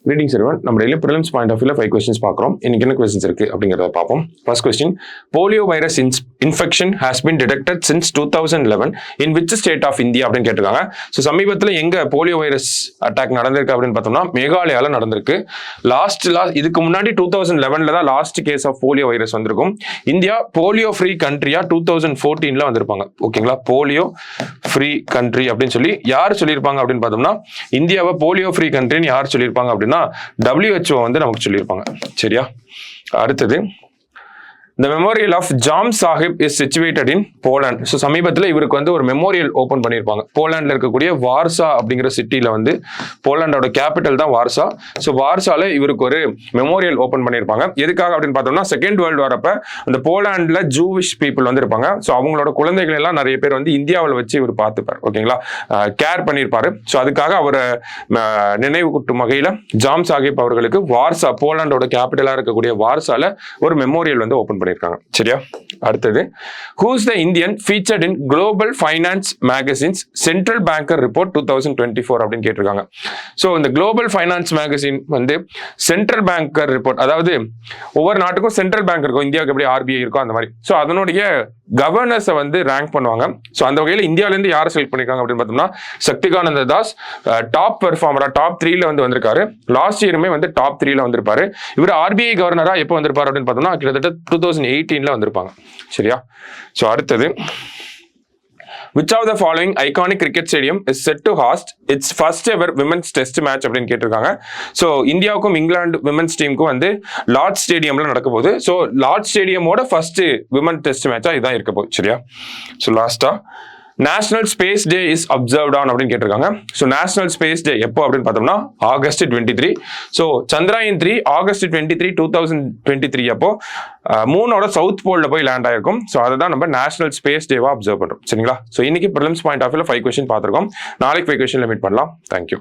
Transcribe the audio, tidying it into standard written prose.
Greetings everyone. நம்ம daily prelims point of view 5 questions பார்க்குறோம். இன்னைக்கு என்ன questions இருக்கு அப்படிங்கறத பார்ப்போம். First question, polio virus infection has been detected since 2011 in which state of India அப்படின்னு கேட்டிருக்காங்க. ஸோ சமீபத்தில் எங்க போலியோ வைரஸ் அட்டாக் நடந்திருக்கு அப்படின்னு பார்த்தோம்னா மேகாலயால நடந்திருக்கு. இதுக்கு முன்னாடி 2011ல தான் last case of polio virus வந்திருக்கும். இந்தியா போலியோ ஃப்ரீ கண்ட்ரியா 2014ல வந்திருப்பாங்க. ஓகேங்களா, போலியோ ஃப்ரீ கண்ட்ரி அப்படின்னு சொல்லி யார் சொல்லியிருப்பாங்க அப்படின்னு பார்த்தோம்னா இந்தியாவை போலியோ ஃப்ரீ கண்ட்ரின்னு யார் சொல்லியிருப்பாங்க அப்படின்னா WHO வந்து நமக்கு சொல்லியிருப்பாங்க. சரியா, அடுத்தது The memorial of Jam Sahib is situated in Poland. So சமீபத்தில் இவருக்கு வந்து ஒரு மெமோரியல் ஓப்பன் பண்ணியிருப்பாங்க. போலாண்டில் இருக்கக்கூடிய வார்சா அப்படிங்கிற சிட்டியில் வந்து போலாண்டோட கேபிட்டல் தான் வார்சா. ஸோ வார்சால இவருக்கு ஒரு மெமோரியல் ஓப்பன் பண்ணியிருப்பாங்க. எதுக்காக அப்படின்னு பார்த்தோம்னா செகண்ட் வேர்ல்டு வார் அப்போ அந்த போலாண்டில் ஜூவிஷ் பீப்புள் வந்து இருப்பாங்க. ஸோ அவங்களோட குழந்தைகள் எல்லாம் நிறைய பேர் வந்து இந்தியாவில் வச்சு இவர் பார்த்துப்பார். ஓகேங்களா, கேர் பண்ணியிருப்பாரு. ஸோ அதுக்காக அவரை நினைவு கூட்டும் வகையில் ஜாம் சாஹிப் அவர்களுக்கு வார்சா போலாண்டோட கேபிட்டலாக இருக்கக்கூடிய வார்சால ஒரு மெமோரியல் வந்து ஓப்பன் பண்ணியிருக்காங்க. சரியா, அடுத்தது who is the Indian featured in Global Finance Magazine's Central Banker Report 2024 அப்படின்னு கேட்டிருக்காங்க. ஸோ இந்த குளோபல் ஃபைனான்ஸ் மேகசின் வந்து சென்ட்ரல் பேங்கர் ரிப்போர்ட், அதாவது ஒவ்வொரு நாட்டுக்கும் சென்ட்ரல் பேங்க் இருக்கும், இந்தியாவுக்கு எப்படி RBI இருக்கும் அந்த மாதிரி. ஸோ அதனுடைய கவர்னர்ஸை வந்து ரேங்க் பண்ணுவாங்க. ஸோ அந்த வகையில் இந்தியாவிலேருந்து யாரை செலக்ட் பண்ணியிருக்காங்க அப்படின்னு பார்த்தோம்னா சக்திகானந்த தாஸ் டாப் பெர்ஃபார்மரா டாப் 3ல வந்து வந்திருக்காரு. லாஸ்ட் இயருமே வந்து டாப் 3ல வந்திருப்பாரு. இவர் RBI கவர்னரா எப்போ வந்திருப்பாரு அப்படின்னு பார்த்தோம்னா கிட்டத்தட்ட 2018ல வந்திருப்பாங்க. சரியா, ஸோ அடுத்தது Which of the following iconic cricket stadium is set to host its first ever women's test match அப்படின்னு கேட்டிருக்காங்க. ஸோ இந்தியாவுக்கும் இங்கிலாந்து விமென்ஸ் டீமுக்கும் வந்து லார்ட் ஸ்டேடியம்ல நடக்க போகுது. ஸோ லார்ட் ஸ்டேடியமோட ஃபர்ஸ்ட் விமன் டெஸ்ட் மேட்சா இதான் இருக்க போகுது. சரியா, ஸோ லாஸ்டா national space day is observed on அப்படின்னு கேட்டிருக்காங்க. ஸோ நேஷனல் ஸ்பேஸ் டே எப்போ அப்படின்னு பார்த்தோம்னா ஆகஸ்ட் 23. ஸோ சந்திராயன் 3 ஆகஸ்ட் 23, 2023 அப்போ மூனோட சவுத் போல்ல போய் லேண்ட் ஆயிருக்கும். ஸோ அதை தான் நம்ம நேஷனல் ஸ்பேஸ் டேவா அப்சர்வ் பண்றோம். சரிங்களா, ஸோ இன்னைக்கு ப்ரிலிம்ஸ் பாயிண்ட் ஆஃப் வியூல 5 கொஸ்டின் பார்த்துருக்கோம். நாளைக்கு 5 கொஸ்டின்ல மீட் பண்ணலாம். தேங்க்யூ.